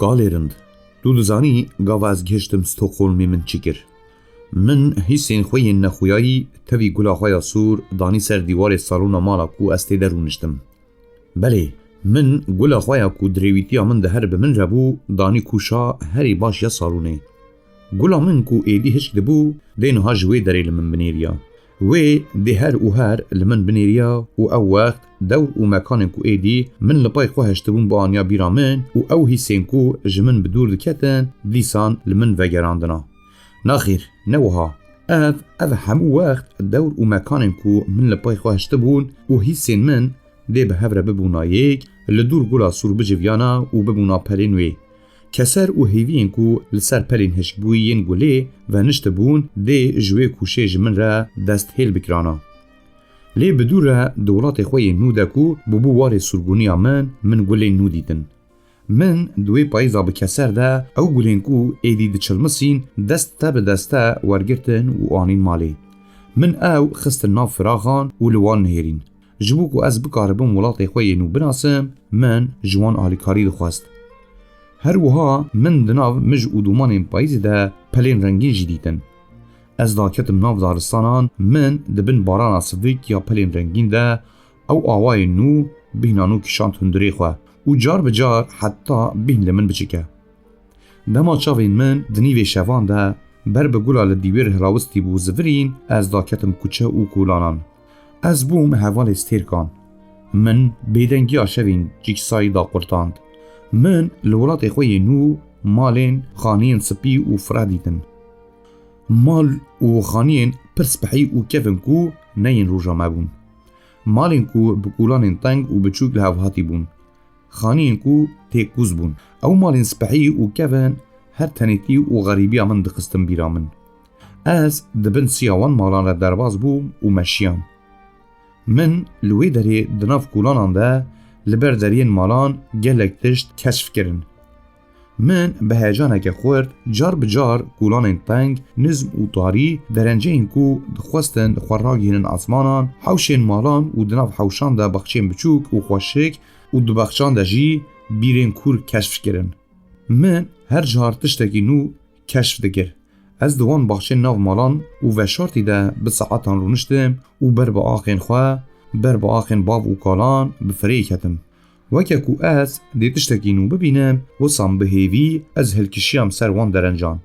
قالرند دو دزانی گاو از گشتم استکهلمی من چی کر. من حسین خوی نخویایی توی گلا خویا سور دانی سر دیوار سالون مالا کو استی درونشتم. بله من گلا خویا کو دریویتیا من ده هر به من ربو دانی کوشا هری باش یا سالونه. گلا من کو ایدی هشت دبو دینها جوی دری لمن بنیریا. وی ده هر او هر لمن بنیریا و او وقت دور و مکان کو ایدی من لپای خو هشتبون با آنیا بیرامن و او حسین کو جمن بدور دکتن دیسان لمن وگراندنا. ناخیر نوها اف همو وقت دور و مکان کو من لپای خو هشتبون و حسین من ده به هفره ببونا یک لدور گلا سور بجویانا و ببونا پرین وی. کسر و هیوین کو لسر پرین هشبویین گله و نشتبون ده جوی کوشه جمن را دست هیل بکرانا. لی بدور را دولات خوی نو دکو ببو وار سرگونی من گله نو دیدن. من دوی پایزا بکسر ده او گلین کو ایدی دچلمسین دست تا به دسته ورگرتن و آنین مالی. من او خست ناف فراغان و لوان نهیرین. جبو کو از بکاربم ولات خوی نو بناسم من جوان آلیکاری دخواست. هر وها من دناو مج و دومان پاییز ده پلین رنگین جدیدن. از داکتم ناو دارستانان من دبن باران سویک یا پلین رنگین ده او آوای نو بینانو کشان تندری خواه و جار بجار حتی بین لمن بچکه. دما چاوین من دنیوی شوان ده بر بگولا لدیویر هراوستی بو زفرین از داکتم کچه و کولانان. از بوم حوال استیرکان. من بیدنگی آشوین جیکسایی دا قرطاند. من لولات خوی نو مالین خانین سپی و فرادیدن. مال و خانین پرسپحی و کفن کو نین روژا مبون. مالین کو بکولان تنگ و بچوک لحوهاتی بون. خانین کو تیکوز بون. او مالین سپحی و کفن هر تنیتی و غریبی من دخستم بیرامن. از دبن سیاوان مالان را درباز بوم و مشیان. من لوی داری دناف کولانان ده لبر درین مالان گلک تشت کشف کرن. من به هیجانک خورد جار بجار کولان تنگ نظم و طاری درنجه این کو دخواستن خوراگینن آسمانان حوشین مالان و دناف حوشان ده بخشین بچوک و خوشک و دو بخشان ده جی بیرین کور کشف کرن. من هر جار تشتکی نو کشف دگر. از دوان بخشین ناو مالان و شارتی ده بساعتان رو نشتم و بر با آخین خواه بر با آخین باو و کالان بفری کتم. وکه کو از دیتشتکی نو ببینم و سام بهیوی از هلکشیم سروان درنجان.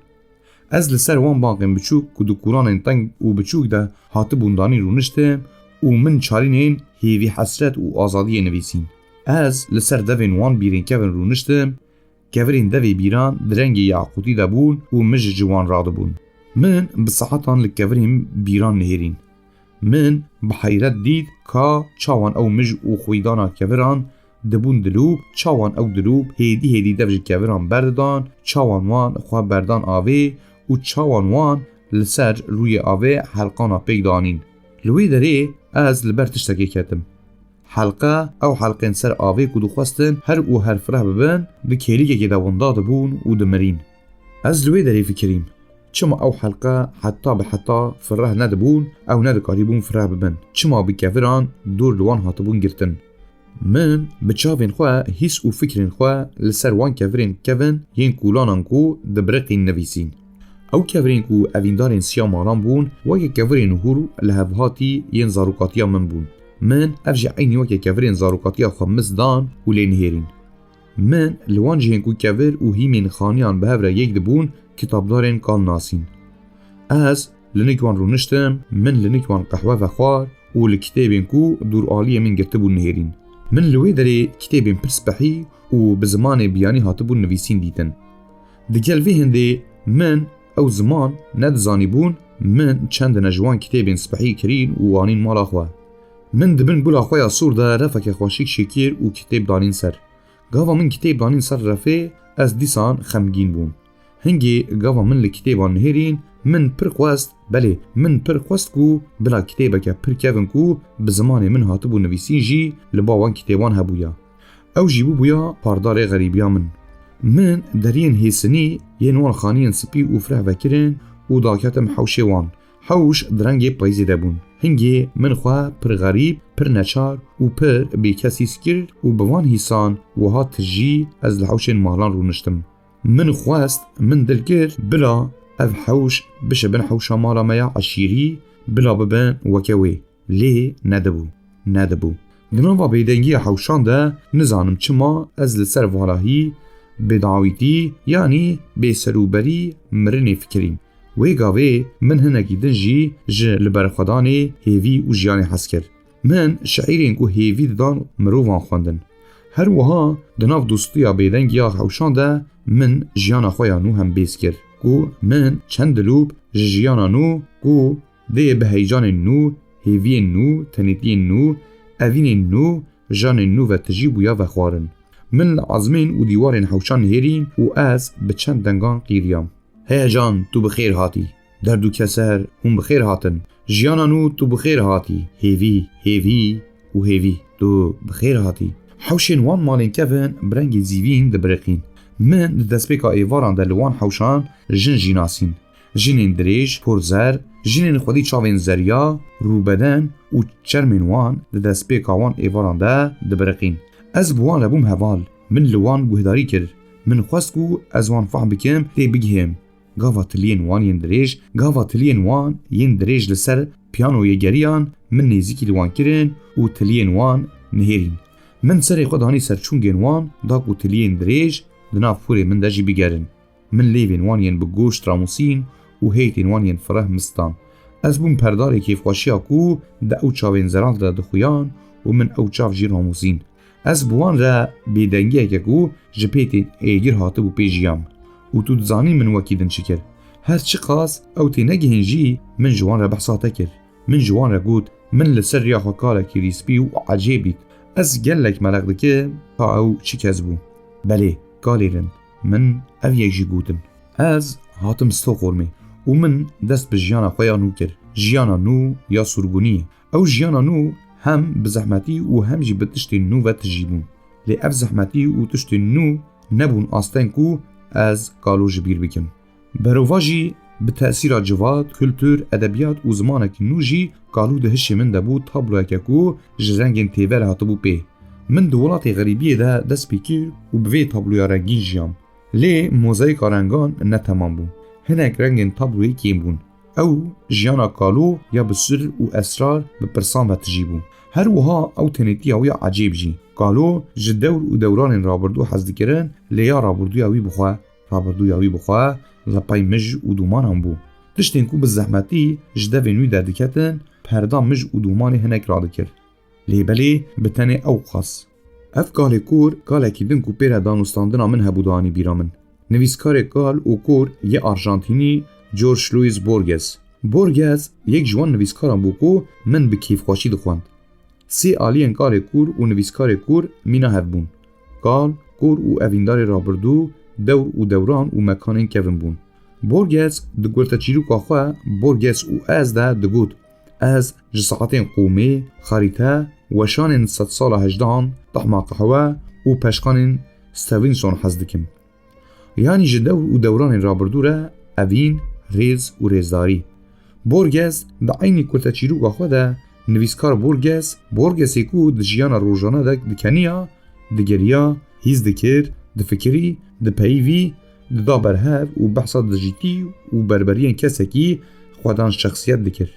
از لسروان باقیم بچوک که دو کولان تنگ و بچوک ده هات بوندانی رو نشتم و من چارینین هیوی حسرت و آزادی نویسین. از لسر دوین وان بیرین کون رو نشتم کورین دوی بیران درنگی یاقوتی ده بون و مج جوان راده بون. من بصحتان لکورین بیران نهیرین. من بحیرت دید که چاوان او مج و خویدانا کوران دبون دلوب چاوان او دلوب هیدی دوج کوران بردان چاوان وان خواه بردان آوه و چاوان وان لسر روی آوه حلقانا پیگ دانین. لوی داره از لبرتشتکی کتم. حلقه او حلقین سر آوه کدو خواستن هر او هر فره ببن بکیلیگه که دوانده دبون و دمرین. از لوی داره فکریم چما او حلقه حتی به حتی فره ندبون او ندکاریبون فره ببن چما بکفران دور لوان هاتبون گرتن. من بچاوین خواه حس و فکرین خواه لسر وان کفرین کفن ین کولانان کو دبرقین نویسین. او کفرین کو اویندارین سیا مالان بون وکه کفرین هورو لحوهاتی ین زاروکاتیا من بون. من افجع عینی وکه کفرین زاروکاتیا خمس دان و لینهیرین. من لوان جهن کو کفر و هیمین خانیان به هفره یک دبون کتابدارین کال ناسین. از لنکوان رو نشتم من لنکوان قهوه و خوار و لکتابین کو دور آلی من گرتبون نهیرین. من لوی داری کتابین پرسپحی و بزمان بیانی هاتبون نویسین دیدن. دگل وی هنده من او زمان ندزانی بون من چند نجوان کتابین سپحی کرین و آنین مال آخواه. من دبن گل آخواه اصور ده رفک خواشیک شکیر و کتاب دانین سر. گاوا من کتاب دانین سر رفه از دیسان خمگین بون. هنگی گاوا من لکتابان نهیرین من پرخواست بله من پرخواست کو بلا کتابه که پرکوین کو بزمان من هاتبو نویسین جی لباوان کتابان هبویا. او جیبو بویا پاردار غریبیا من درین هیسنی ینوان خانین سپی و فره وکرین و داکتم حوشه وان حوش درنگی پایزی دبون. هنگی من خواه پر غریب، پر نچار و پر بیکسی سکر و بوان هیسان و ها ترجی از لحوش مالان رونشتم. من خواست من دلگر بلا اف حوش بشه بن حوشا مالا میا عشیری بلا ببن وکوی. لی ندبو. دنوا بیدنگی حوشان ده نزانم چما از لسر والاهی بدعویتی یعنی بسروبری مرنی فکریم. وی گاوه من هنگی دنجی جه لبرخدانه هیوی و جیان حس کرد. من شعیرین که هیوی دان مروفان خوندن. هر وها دناف دوستیا بیدنگی حوشان ده من جیان خویانو هم بیس کرد. کو من چند لوب جیان نو کو ده به هیجان نو هیوی نو تنیتی نو اوین نو جان نو و تجیب یا و خوارن. من عزمین و دیوارین حوشان هیرین و از به چند دنگان قیریام. هی جان تو بخیر هاتی. دردو کسر هم بخیر هاتن. جیانانو تو بخیر هاتی. هیوی و هیوی تو بخیر هاتی. حوشین وان مالین کفن برنگ زیوین دبرقین. من دستبکا ایواران دلوان حوشان جن جیناسین. جنین دریج پرزر جنین خودی چاوین زریا رو بدن و چرمین وان دستبکا وان ایواران دبرقین. از بوان لبوم هوال من لوان گوهداری کرد. من خواست کو از وان فهم بکم تی بگیم. گاوا تلین وان یندریج گاوا تلین وان یندریج لسر پیانوی گریان من نیزیکی لوان کرن و تلین وان نهیرین. من سری خود هانی سرچونگین وان داک و تلین دریج دناف پوری من داجی بگرن. من لیوین وان ین بگوشت راموسین و هیتین وان ین فرح مستان. از بوم پرداری کیف خواشیا کو دا او چاوین زران را دخویان و من او چاو جی راموسین. از بوان را بیدنگی که کو جپیتین ایگیر هاته بو پیجیام. و تو دزانی من وکیدن شکر. هر چی قاس او تی نگهنجی من جوان را بحثاته کر. من جوان را گود من لسر ریا خوکالا کی ریسپی و عجیبید. از گلک ملق دکه تا او چی کز بو. بله گالیرن من او یک جی گودم. از هاتم ستوکولمی و من دست به جیانا خویا نو کر. جیانا نو یا سرگونیه. او جیانا نو هم بزحمتی و هم جی بتشتی نو و تجیبون. لی اف زحمتی و تشتی نو نبون آستن کو از قالو جبیر بکن. برواجی به تأثیر جواد، کلتور، ادبیات و زمانک نوجی قالو دهشی من دبو تابلو اکاکو جرنگین تیور هاتبو پی. من دولات غریبیه ده دست بکیر و بوی تابلویا رنگین جیام. لی موزایک رنگان نتمام بون. هنک رنگین تابلوی کیم بون. او جیانا قالو یا بسر و اسرار بپرسان و تجیبون. هر وها او تنیتی اویا عجیب جی. قالو جدور و دوران رابردو حزد کرن لیا رابردو یاوی بخوا لپای مج و دومان هم بو. تشتین کو بزحمتی جده ونوی دردکتن پردا مج و دومانی هنک راده کرد. لیبلی بتنه او خاص. اف گاله کور گاله کدن کو پیره دانستاندنا من هبودانی بیرامن. نویسکار گال و کور یه آرژانتینی جورج لویس بورگز یک جوان نویسکارم بو کو من به کیف خواشی دخواند. سی آلین گال کور و نویسکار کور مینا هفبون. گال کور و اویندار رابردو دور و دوران و مکانین کفن بون. بورگز دگورتا چیروکا خواه بورگز و از ده دگود از جساعتین قومی، خریطه و شانین 100 سال هجدان طحما قهوه و پشقانین ستوینسون حزدکم. یعنی جدور و دوران رابردو را اوین، ریز و ریزداری. بورگز دا عینی کورتا چیروکا خواه ده نویسکار بورگزی کو د جیانا روزانه ده دکنیا، دگریا، هیز دکر، دفکری، دپیوی، دا برهف و بحثات دجیتی و بربریان کسکی خودان شخصیت دکر.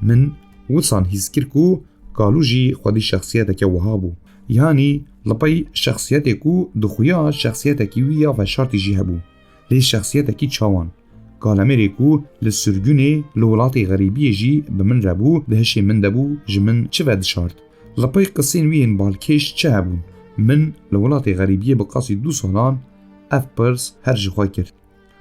من وصان هیز کر کو قالو جی خودی شخصیت که وهابو. یعنی لپای شخصیت کو دخویا شخصیت کی ویا و شرط جی هبو. لی شخصیت کی چاوان. قالمری کو لسرگونه لولات غریبی جی بمن ربو دهشی من دبو جمن چه ود شرط. لپای قصین وین بالکش چه هبون. من لولات غریبی بقاسی 2 سالان اف پرس هر جخواه کرد.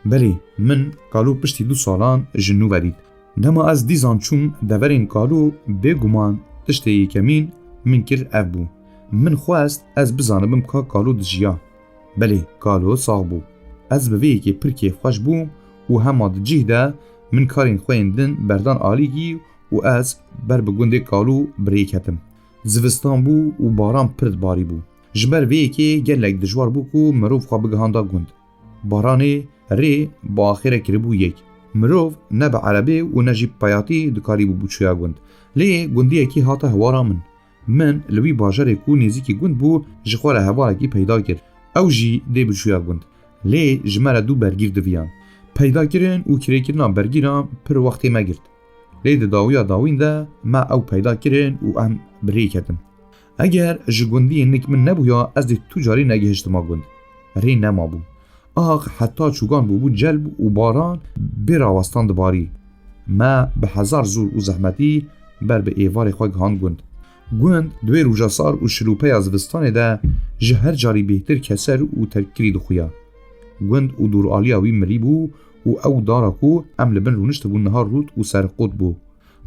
بله من قالو پشتی 2 سالان جنو ودید. نما از دیزان چون دورین قالو بگومان تشتی یکمین من کر اف بو. من خواست از بزانبم که قالو دجیا. بله قالو ساغ بو. از بویی که پرکی خوش بوم و همه دجیه ده من کارین خویندن بردان آلیگی و از بر بگونده قالو بریکتم. زوستان بو و باران پرد باری بو. جبر وی که گلک دجوار بو کو مروف خواه بگهاندا گوند. بارانه ری با آخره کربو یک. مرov ne bi erebê û ne jî peyatî dikarîbû bûçûya gund. Lê gundiyekî hate hewara min li wî bajarê ku nêzîkî gund bû ji xwe re hevalekî peyda kir. Ew jî dê bûçûya gund. Lê ji me re du bergîr diviyan. Peydakirin û kirêkirina bergîran pir wextê me girt. Lê di dawiya dawîn de me ew peyda kirin û em bi rê ketin. Eger ji gundiyên nik min nebûya ez dê tu carî negihiştima gund. Rê nemabû. Ax heta çûgan bûbû celb û baran bê rawestan dibarî. Me bi hezar zûr û zehmetî ber bi êvarê xwe gihand gund. Gund divê rûja sar û şilûpeya zivistanê de ji her carî bêhtir keser û terkirî dixuya. Gund û dûraliya wî mirî bû û ew dara ku em li bin rûniştibûn niha rût û serqot bû.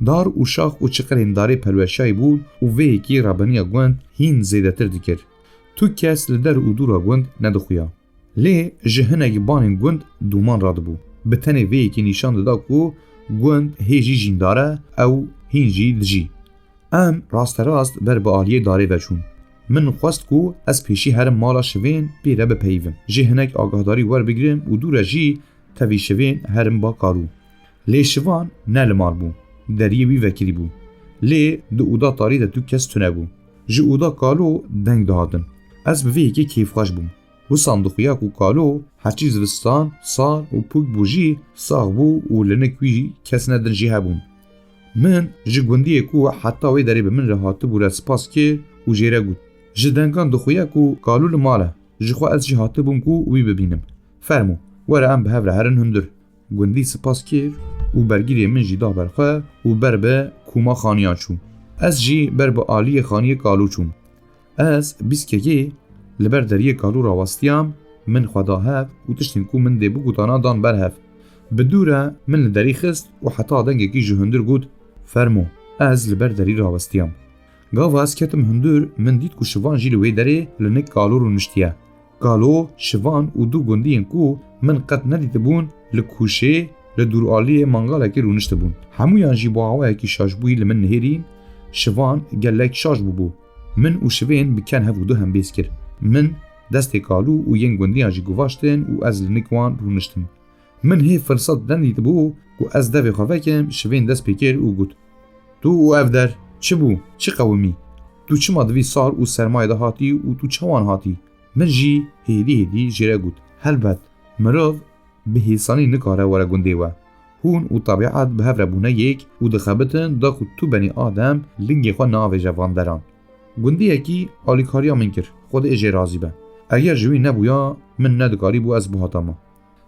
Dar û şax û çiqirên darê pelweşayî bûn û vê yekî rabeniya gund hîn zêdetir dikir. Tu kes li der û dûra gund nedixuya. Lê ji hinekî banên gund dûman radibû. Bi tenê vê yekî nîşan dida ku gund hê jî jîndar e ew hîn jî dijî. Em rasterast ber bi aliyê darê veçûn. Min xwest ku ez pêşî herim mala şivên pê re bipeyivim. Jê hinek agahdarî werbigirim û dû re jî tevî şivên herim ba karû. Lê şivan ne li mal bû. Deriyê wî vekirî bû. Lê di ûda tarî de tu kes tune bû. Ji ûda kalo deng dihatin. Ez bi vê yekê kêfxweş bûm. Wisan dixuya ku kalo herçî zivistan, sar û pûk bû jî sax bû û li nik wî kes nedin jî hebûn. Min ji gundiyê ku heta wê derê bi min re hatibû re spas kir û jê re got. Ji dengan dixuya ku kalo li mal e. Ji xwe ez jî hatibûm ku wî bibînim. Fermû, were em bi hev re herin hundir. Gundî spas kir û bergîrê min jî da ber xwe û ber bi kûma xaniya çû. Ez jî ber bi aliyê xaniyê kalo çûm. Ez bîskekê li ber deriyê kalo rawestiyam, min xwe da hev û tiştên ku min dê bigotana dan ber hev. Bi dû re min li derî xist û heta dengekî ji hundir got, fermo, ez li ber derî rawestiyam. Gava ez ketim hundir, min dît ku şivan jî li wê derê li nik kalo rûniştiye. Kalo, şivan û du gundiyên ku min qet nedîtibûn li kûşê li dûraliyê mangalekê rûniştibûn. Hemûyan jî bi awayekî şaşbûyî li min nihêrîn, şivan gelek şaş bûbû. Min û şivên bi ken hev û du hembêz kir. Min destê kalû û yên gundiyan jî guvaştin û ez li nik wan rûniştim. Min hê firsat nedîtibû ku ez devê xwe vekim, şivên dest pê kir û got: Tu û ev der, çi bû, çi qewimî? Tu çima divî sar û sermayê de hatî û tu çawan hatî? Min jî hêdî hêdî jê re got: Helbet, mirov bi hêsanî nikare were gundê we. Hûn û tabiat bi hev re bûne yek û dixebitin da ku tu benî adem lingê xwe neavêje van deran. Gundiyekî alîkariya min kir, Xwedê jê razî be. Eger ji wî nebûya, min nedikarî bû ez bihatama.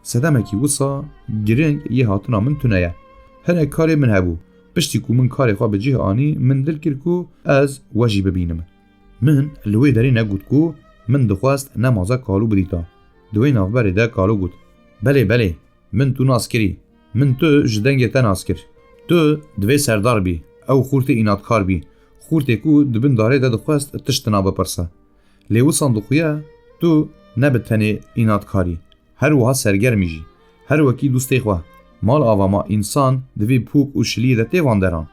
Sedemekî wisa giring yê hatina min tune ye. Hinek karê min hebû. Piştî ku min karê xwe bi cih anî, min dil kir ku ez we jî bibînim. Min li wê derê negot ku min dixwest nemaze kalo bidîta. Di wê navberê de kalo got: Belê belê, min tu nas kirî. Min tu ji dengê te nas kir. Tu divê serdar bî, ew xurtê înatkar bî. Xurtê ku di bin darê de dixwest tiştina bipirse. Lê wisan dixuye tu ne bi tenê înatkarî, her wiha sergermî jî, her wekî dûstê xwe. Mal avama însan divê pûk û şiliyê de tê van deran.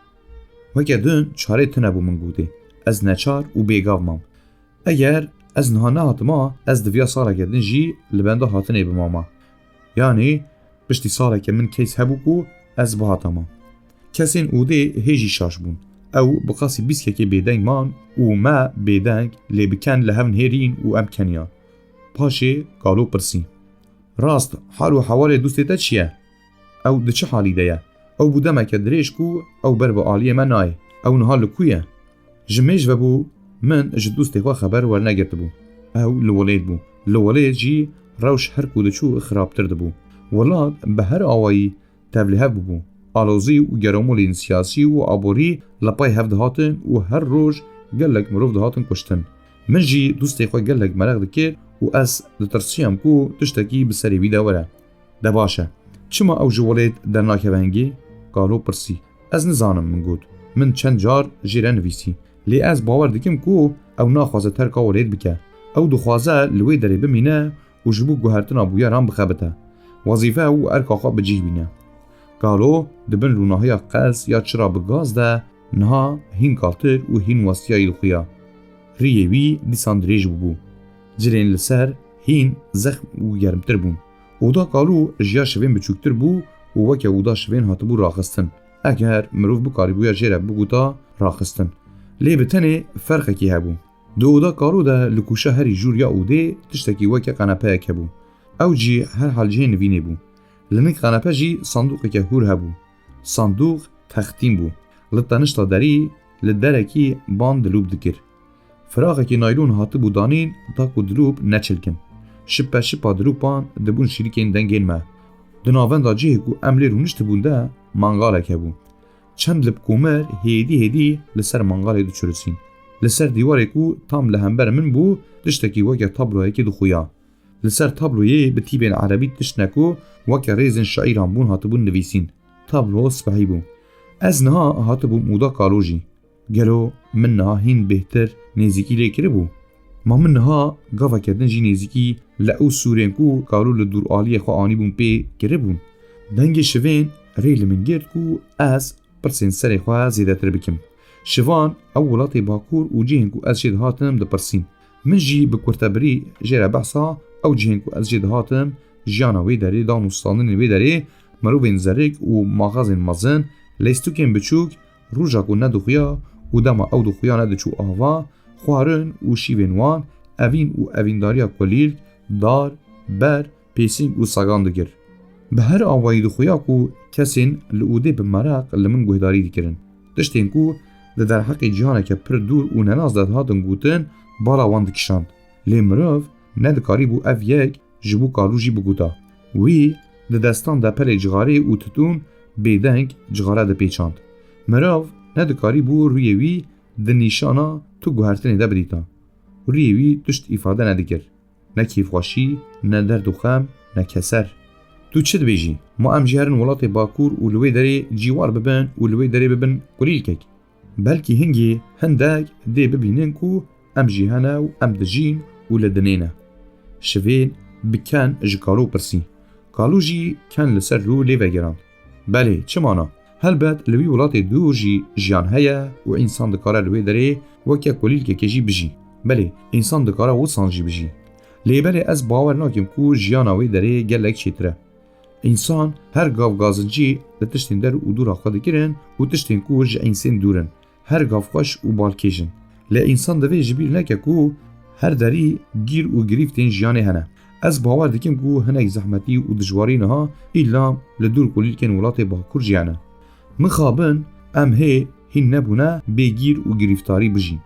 Weke din çarê tune bû min gotê. Ez neçar û bêgav mam. Eger ez niha nehatima, ez diviya saleke din jî li benda hatinê bimama. Yani piştî saleke min kes hebû ku ez bihatama. Kesên odê hê jî şaş bûn. Ew bi qasî bîskekê bêdeng man û me bêdeng lê bi ken li hev nihêrîn û em keniya. Paşê kalo pirsî: Rast, hal û hewalê dûstê te çi ye? Ew di çi halî de ye? Ew bû demeke dirêj ku ew ber bi aliyê me nayê. Ew niha li ku ye? Ji mêj vebû min ji dûstê xwe xeber wernegirtibû. Ew li welêt bû. Li welêt jî rewş her ku diçû xirabtir dibû. Welat bi her awayî tevlîhev bûbû. Alozî û geromolên siyasî û aborî lepay hev dihatin û her roj gelek mirov dihatin kuştin. Min jî dûstê xwe gelek meraq dikir û ez ditirsiyam ku tiştekî bi serê wî de were. De baş e. Çima ew ji welêt dernakeve hengî? Kalo pirsî: Ez nizanim min got. Min çend car jê re nivîsî. Lê ez bawer dikim ku ew naxwaze terka welêt bike. Ew dixwaze li wê derê bimîne û ji bo guhertina bûyeran bixebite. Wezîfe û erka xwe bicih bîne. Kalo di bin rûnahiya qels ya çira bi gaz de niha hîn kaltir û hîn westiyayî dixuya. Riyê wî dîsan dirêj bûbû. Cilên li ser hîn zexm û germtir bûn. Oda kalo jiya şivên biçûktir bû و وەکە ودا şivên hatibû raxistin. Eger mirov bikarîbûya jê re bigota raxistin. Lê bi tenê ferqekî hebû. Di oda karo de li kûşa herî jûr ya odê tiştekî weke qenepeyek hebû. Ew cî her halcihê nivînê bû. Li nêk qenepe jî sandûqeke hûr hebû. Sandûq textîn bû. Li tenişta derî li derekî ban dilûb dikir. Firaxekî naylon hatibû danîn ta ku dilûb neçilkin. Şipe şipa dilûpan dibûn şîrikên dengên me. Di navenda cihê ku em lê rûniştibûn de mangalek hebû. Çend lib komer hêdî li ser mangalê diçûrisîn. Li ser dîwarê ku tam li hember min bû tiştekî weke tabloyekê dixuya. Li ser tabloyê bi tîbên erebî tiştine ku weke rêzên şaîran bûn hatibûn nivîsîn. Tablo spehî bû. Ez niha hatibûm oda karo jî. Gelo min niha hîn bêhtir nêzîkî lê kiribû. Ma min niha gaveke din jî nêzîkî li ew sûrên ku karo li dûraliyê xwe anîbûn pê kiribûn. Dengê şivên rê li min girt ku ez pirsên serê xwe zêdetir bikim. Şivan ew welatê bakur û cihên ku ez jê dihatim dipirsîn. Min jî bi kurtebirî jê re behsa ew cihên ku ez jê dihatim jiyana wê derê dan û standinên wê derê mirovên zerik û maxazên mezin lêstûkên biçûk rûja ku nedixuya û dema ew dixuya nediçû ava xwarin û şîvên wan evîn û evîndariya kulîlk dar ber pêsîng û sagan digir. Bi her awayî dixuya ku kesên li odê bi mereq li min guhdarî dikirin. Tiştên ku di derheqê cihaneke pir dûr û nenaz de dihatin gotin bala wan dikişand. Lê mirov nedikarî bû ev yek ji bo karû jî bigota. Wî di destan de pelê cixarê û titûn bêdeng cixare dipêçand. Mirov nedikarî bû rûyê wî di nîşana tu guhertinê de bidîta. Rûyê wî tişt îfade nedikir. Ne kêfxweşî, ne derd û xem, ne keser. Tu çi dibêjî? Ma em jî herin welatê bakur û li wê derê cîwar bibin û li wê derê bibin kulîlkek. Belkî hingî hindek dê bibînin ku em jî hene û em dijîn û li dinê ne. Şivên bi ken ji kalo pirsî. Kalo jî ken li ser rû lê vegirand. Belê, çi mana? Helbet li wî welatê dûr jî jiyan heye û însan dikare li wê derê weke kulîlkekê jî bijî. Belê, însan dikare wisan jî bijî. Lê belê ez bawer nakim ku jiyana wê derê gelek çêtir e. İnsan her gav gazincî li tiştên der û dûra xwe dikirin û tiştên ku ji însên dûrin. Her gav xweş û balkêjin. Lê însan divê ji bîr neke ku her derî gîr û girîftên jiyanê hene. Ez bawer dikim ku hinek zehmetî û dijwarî niha îlam li dûr kulîlkên welatê bakur jiyane. Mixabin em hê hîn nebûne bêgîr û girîftarî bijîn.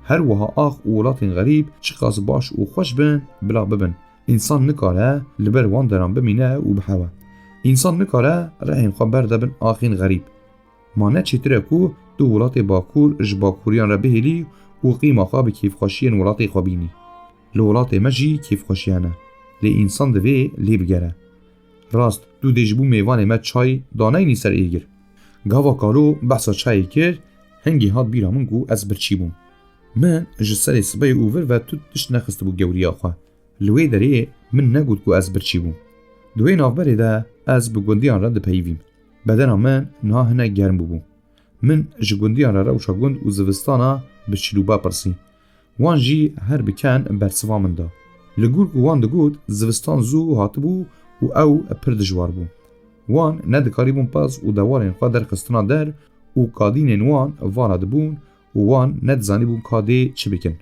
Her wiha ax û welatên xerîb çi qas baş û xweş bin bila bibin. İnsan nikare li ber wan deran bimîne û bihewe. İnsan nikare rehên xwe berdebin axên xerîb. Ma ne çêtir e ku tu welatê bakur ji bakuriyan re bihêlî û qîma xwe bi kêfxweşiyên welatê xwe bînî. Li welatê me jî kêfxweşî hene. Lê însan divê lê bigere. Rast tu dê ji bo mêvanê me çay daneyînî ser êgir. Gava karo behsa çayê kir, hingî hat bîra min ku ez birçî bûm. Min ji serê sibeyê û vir ve tu tişt nexistibû gewriya xwe. Li wê derê min negot ku ez birçî bûm. Di wê navberê de ez bi gundiyan re dipeyivîm. Bedena min niha hinek germ bûbû. Min ji gundiyan re rewşa gund û zivistana bi çilûba pirsî. Wan jî her bi ken bersiva min da. Li gûr ku wan digot zivistan zû hatibû û ew pir dijwar bû. Wan nedikarîbûn pez û dewarên xwe derxistina der û kadînên wan vala dibûn û wan nedizanîbûn ka dê çi bikin.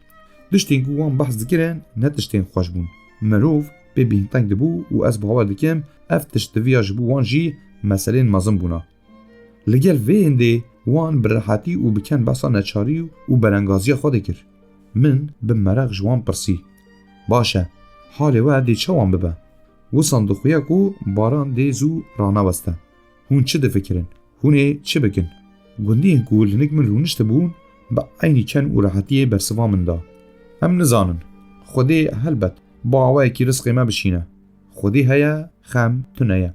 Tiştên ku wan behs dikirin ne tiştên xweş bûn. Mirov pê bînteng dibû û ez bawer dikim ev tişt diviya ji bo wan jî meselên mezin bûna. Li gel vê hindê wan bi rehetî û bi ken behsa neçarî û berengaziya xwe dikir. Min bi mereq ji wan pirsî. Baş e, halê we dê çawan bibe? Wisan dixuye ku baran dê zû raneweste. Hûn çi difikirin? Hûn ê çi bikin? Gundiyên ku li nik min rûniştibûn bi eynî ken û rehetiyê bersiva min da. Em nizanin. Xwedê helbet bawayekî rizqê me bişîne. Xwedê heye, xem tune ye.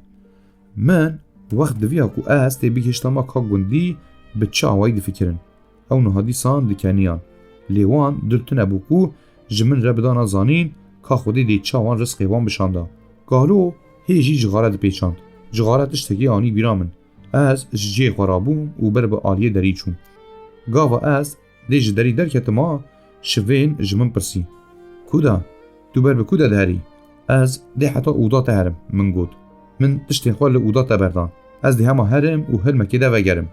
Min wext diviya ku ez tê bigihîştama ka gundî bi çi awayî difikirin. Ew niha dîsan dikeniyan. Lê wan dil tune bû ku ji min re bidana zanîn ka Xwedê dê çawan rizqê wan bişanda. Galo hê jî cixare dipêçand. Cixare tiştekî anî bîra min. Ez ji cê xwe rabûm û ber bi aliyê derî çûm. Gava ez dê ji derî derketima şivên ji min pirsî. Ku da? Tu ber bi ku de diherî? Ez dê heta oda te herim, min got. من tiştên xwe li oda te berdan. Ez dê hema herim û hilmekê de vegerim.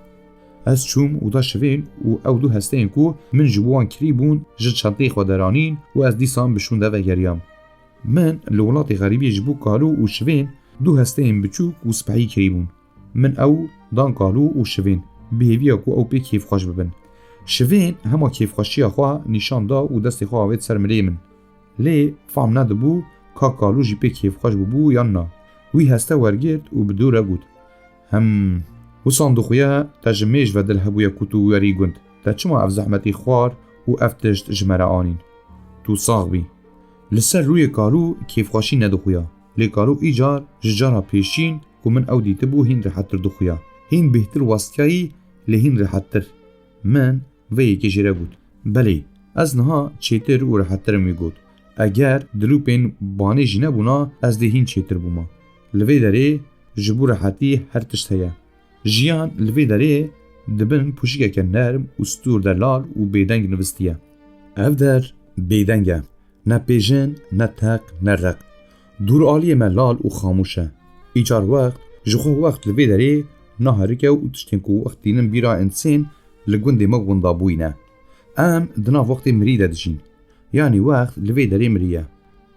Ez çûm oda şivên û ew du hesteyên ku min ji bo wan kirî bûn ji çenteyê xwe deranîn û ez dîsan bi şûn de vegeriyam. Min li welatê xerîbiyê ji bo kalû û şivên du hesteyên biçûk û spehî kirî bûn. Min ew dan kalû û şivên bi hêviya ku ew pê kêfxweş bibin. Şivên hema kêfxweşiya xwe nîşan da û destê xwe avêt ser milê min. Lê fehm nedibû ka kalû jî pê kêfxweş bibû yan na. Wî heste wergirt û bi dû re got: Wisan dixuye te ji mêj ve dil hebûye ku tu werî gund. Te çima ev zehmetê xwar û ev tişt ji me re anîn? Tu sax bî. Li ser rûyê kalû kêfxweşî nedixuya. Lê kalû îcar ji cara pêşîn ku min ew dîtibû hîn rihettir dixuya. Hîn bêhtir westkayî lê hîn rihettir. Min vê yekê jê re got: Belê, ez niha çêtir û rihettirim wî got. Eger dilûpên banê jî nebûna ez dê hîn çêtir bûma. Li vê derê ji bo rihetî her tişt heye. Jiyan li vê derê dibin pûşikeke nerm û stûr de lal û bêdeng nivistiye. Ev der bêdeng e. Ne pêjin, ne teq, ne req. Dûraliyê me lal û xamûş e. Îcar wext ji xwe wext li vê derê naherike û tiştên ku wext dînin bîra insên li gundê me wendabûyîne. Em di nav wextê mirî de dijîn. Yanî wext li vê derê miriye.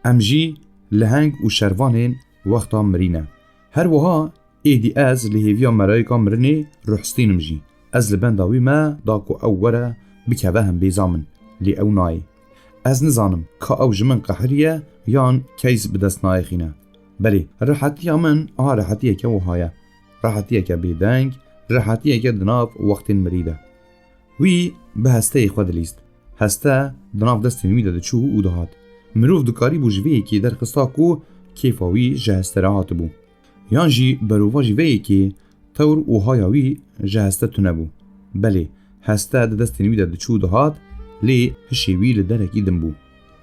Em jî li heng û şervanên wexta mirîne. Her wiha êdî ez li hêviya melayika mirinê ruhstînim jî. Ez li benda wî me da ku ew were bikeve hembêza min. Lê ew nayê. Ez nizanim ka ew ji min qehiriye yan keys bi dest nayexîne. Belê, rihetiya min aha rihetiyeke wiha ye. Rihetiyeke bêdeng, rihetiyeke di nav wextên mirî de. Wî bi hesteyê xwe dilîst. Heste di nav destên wî de diçû û dihat. Mirov dikarîbû ji vê yekê derxista ku kêfa wî ji heste re hatibû. Yan jî berova ji vê yekê tewr û haya wî ji heste tune bû. Belê, heste di destên wî de diçû dihat, lê hişê wî li derekî din bû.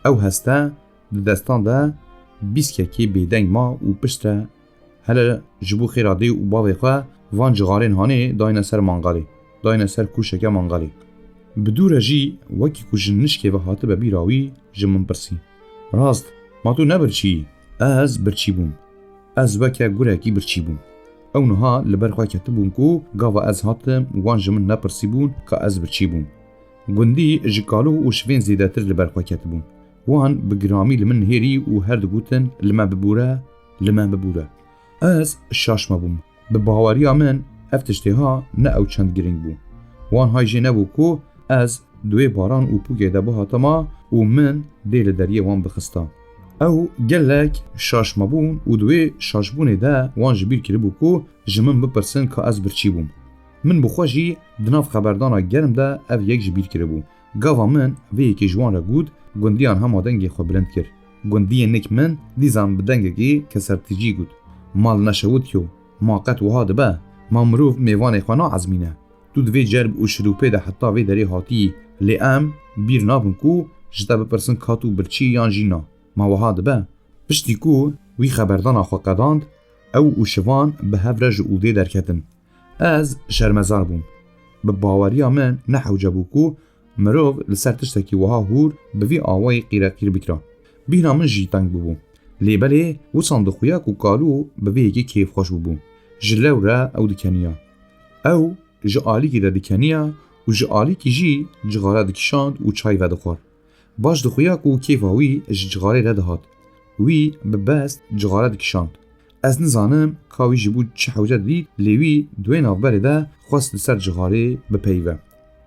Ew heste di destan de bîskekê bêdeng ma û pişt re hele ji bo xêra dê û bavê xwe van cixarên hanê dayne ser mangalê, dayne ser kûşeke mangalê. Bi dû re jî wekî ku ji nişkê ve hatibe bîra wî ji min pirsî: Rast, ma tu nebirçî? Ez birçî bûm. Ez weke gurekî birçî bûm. Ew niha li ber xwe ketibûn ku gava ez hatim wan ji min nepirsîbûn ka ez birçî bûm. Gundî ji kalû û şivên zêdetir li ber xwe ketibûn. Wan bi giramî li min hêrî û her digotin li me bibûre, li me bibûre. Ez şaşme bûm. Bi baweriya min ev tiştê ha ne ew çend giring bû. Wan hay jê nebû ku ez duê baran û pûkê de bihatama û min dê li deriyê wan bixista. Ew gelek şaşme bûn û duê şaşbûnê de wan ji bîr kiribû ku ji min bipirsin ka ez birçî bûm. Min bi xwe jî di nav xeberdana germ de ev yek ji bîr kiribû. Gava min vê yekê ji wan re got gundiyan hema dengê xwe bilind kir. Gundiyê nik min dîzan bi dengekî kesertîcî got: Mal neşewitiyo, ma qet wiha dibe, ma mirov mêvanê xwe naezmîne. Tu divê cerb û şirûpê de heta vê derê hatiyî, lê em bîr nabin ku ji te bipirsin ka tu birçî yan jî na. Ma wiha dibe. Piştî ku wî xeberdana xwe qedand, ew û şivan bi hev re ji ûdê derketin. Ez şermezar bûm. Bi baweriya min nehewce bû ku mirov li ser tiştekî wiha hûr bi vî awayî qîreqîr bikira. Bîna min jî teng bibû. Lê belê wisan dixuye ku kalû bi vê yekê kêfxweş bibû. Ji lew re ew dikeniya. Ew ji alîkê de dikeniya û ji alîkê jî cixare dikişand û çay vedixwar. Baş dixuya ku kêfa wî ji cixarê re dihat. Wî bi best cixare dikişand. Ez nizanim ka wî ji bo çi hewce dît, lê wî duê navberê de xwest li ser cixarê bipeyve.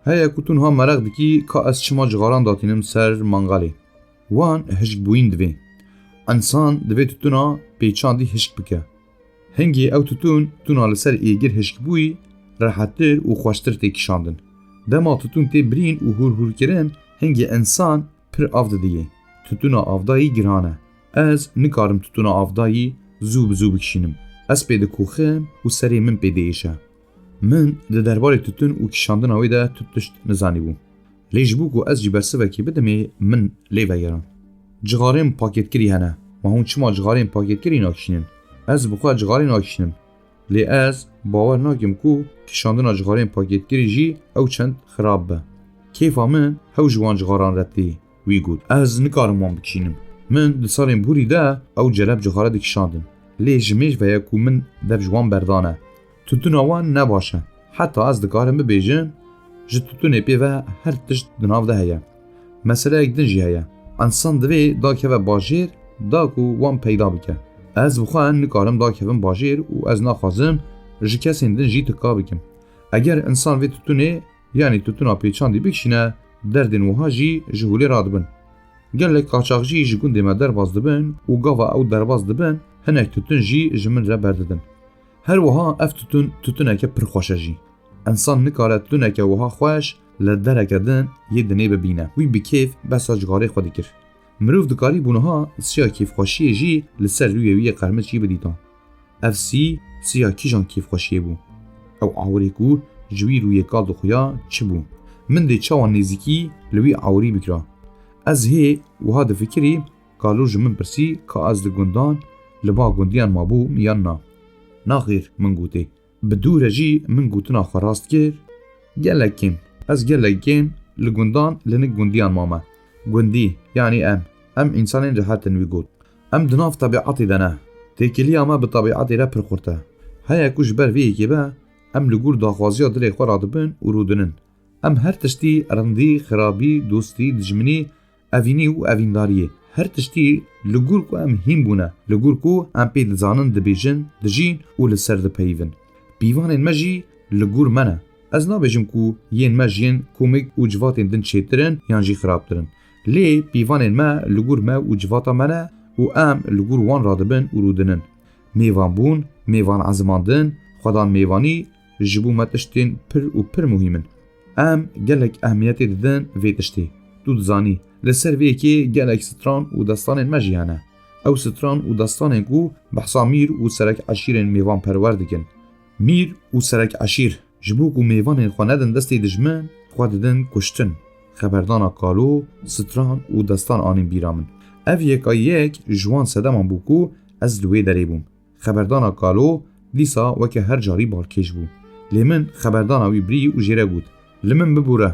Heye ku tu niha mereq dikî ka ez çima cixaran datînim ser mangalê. Wan hişkbûyîn divê. İnsan divê tutuna pêçandî hişk bike. Hingê ew tutuna li ser êgir hişkbûyî rehettir û xweştir tê kişandin. Dema tutun tê birîn û hûrhûrkirin hingê insan pir av didiye. Tutuna avdayî giran e. Ez nikarim tutuna avdayî zû bi zû bikişînim. Ez pê dikoxim û serê min pê diêşe. Min di derbarê tutun û kişandina wê de tu tişt nizanîbûm. Lê ji bo ku ez jî bersivekê bidimê min lê vegeran. Cixarên pakêtkirî hene. Ma hûn çima cixarên pakêtkirî nakişînin? Ez bi xwe cixarê nakişînim. Lê ez bawer nakim ku kişandina cixarên pakêtkirî jî ew çend xirab be. Kêfa min hew ji wan cixaran re tê. Wî got: Ez nikarim wan bikişînim. Min di salên borî de ew celeb cixare dikişandin. لê ji mêj veye ku min dev ji wan berdane. Tutuna wan ne baş e. Heta ez dikarim bibêjim ji tutunê pê ve her tişt di nav de heye. Meseleyek din jî heye. İnsan divê dakeve bajêr da ku wan peyda bike. Ez bi xwe nikarim dakevim bajêr û ez naxwazim ji kesên din jî tika bikim. Eger insan vê tutunê yanî tutuna pêçandî bikişîne, derdên wiha jî ji holê radibin. Gelek qaçaxjî ji gundê me derbas dibin û gava ew derbas dibin, hinek tutun jî ji min re berdidin. Her wiha ev tutuneke pir xweş e jî. İnsan nikare tutuneke wiha xweş li dereke din yê dinê bibîne. Wî bi kêf behsa cixarê xwe dikir. Mirov dikarî bûniha siya kêfxweşiyê jî li ser rûyê wî yê qermiz jî bidîta. Ev siya kîjan kêfxweşiyê bû? Ew awirê ku ji wî rûyê kal dixuya çi bû? Min dê çawa nêzîkî li wî awirî bikira. Ez hê wiha difikirî kalû ji min pirsî ka ez li gundan li ba gundiyan mabûm yan na. Naxêr min gotê. Bi dûre jî min gotina xwe rast kir. Gelek kêm. Ez gelek kêm li gundan li nik gundiyan mame. Gundî yanî em. Em însanên cihetin wî got. Em di nav tabiatê de ne. Têkiliya me bi tabiatê re pir xurt e. Heye ku ji ber vê yekê be, em li gûr daxwaziya dilê xwe radibin û rûdinin. Em her tiştî rindî, xirabî, dostî, dijminî, evînî û evîndariyê. Her tiştî li gûr ku em hîn bûne, li gûr ku em pê dizanin dibêjin, dijîn û li ser dipeyivin. Pîvanên me jî li gûr me ne. Ez nabêjim ku yên me jiyên komîk û civatên din çêtirin yan jî xirabtirin. Lê pîvanên me li gûr me û civata me ne û em li gûr wan radibin û rûdinin. Mêvan bûn, mêvan ezimandin, xwedan mêvanî ji bo me tiştên pir û pir muhîm in. Em gelek ehmiyetê didin vê tiştê. Tu dizanî, li ser vê yekê gelek stran û destanên me jî hene. Ew stran û destanên ku behsa mîr û serek eşîrên mêvan perwer dikin. Mîr û serek eşîr ji bo ku mêvanên xwe nedin destê dijmin, xwe didin kuştin. Xeberdana kalû, stran û destan anîn bîra min. Ev yekayek ji wan sedeman bû ku ez li wê derê bûm. Xeberdana kalû dîsa weke her carî balkêj bû. Lê min xeberdana wî birî û jê re got. Li min bibûre.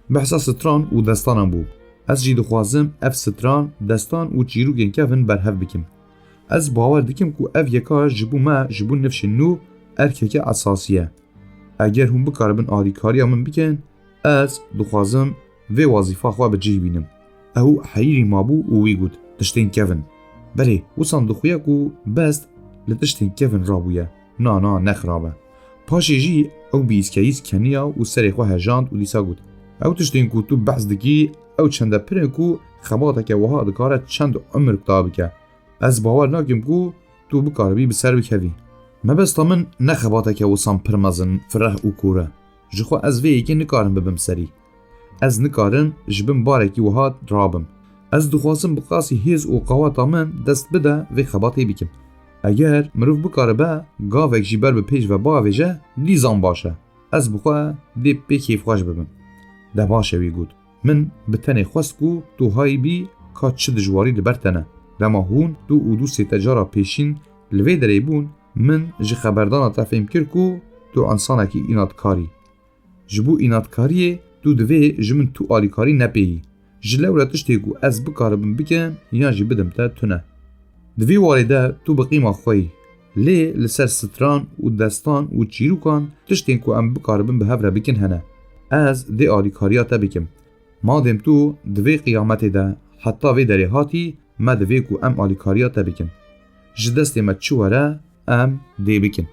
Behsa stran û destanan bû. Ez jî dixwazim ev stran, destan û çîrokên kevin berhev bikim. Ez bawer dikim ku ev yeka ji bo me ji bo nifşên nû erkeke esasî ye. Eger hûn bikaribin alîkariya min bikin, ez dixwazim vê wazîfa xwe bi cih bînim. Ew heyîrî mabû û wî got tiştên kevin. Belê wisan dixuye ku best li tiştên kevin rabûye. Na nexirab e. Paşê jî ew bîskeyîz keniya û serê xwe hejand û dîsa got. Ew tiştên ku tu behs dikî ew çende pirin ku xebateke wiha dikare çend umr ta bike. Ez bawer nakim ku tu bikaribî bi ser bikevî. Mebesta min ne xebateke wisan pir mezin, fireh û kûr e. Ji xwe ez vê yekê nikarim bibim serî. Ez nikarim ji bin barekî wiha rabim. Ez dixwazim bi qasî hêz û qewata min dest bide vê xebatê bikim. Eger mirov bikaribe gavek jî ber bi pêş ve biavêje, dîzan baş e. Ez bi xwe dê pê kêfxweş bibim. De baş e wî got. Min bi tenê xwest ku tu hayî bî ka çi dijwarî li ber te ne. Dema hûn du û du sê tecara pêşîn li vê derê bûn, min ji xeberdana te fêm kir ku tu insanekî înatkarî. Ji bo înatkariyê tu divê ji min tu alîkarî nepêyî. Ji lewre tiştê ku ez bikaribim bikim yan jî bidim te tune. Di vê warê de tu bi qîma xwe yî. Lê li ser stran û destan û çîrokan tiştên ku em bikaribin bi hev re bikin hene. Ez dê alîkariya te bikim. Madem tu di vê qiyametê de heta vê derê hatî, me divê ku em alîkariya te bikin. Ji destê me çi were em dê bikin.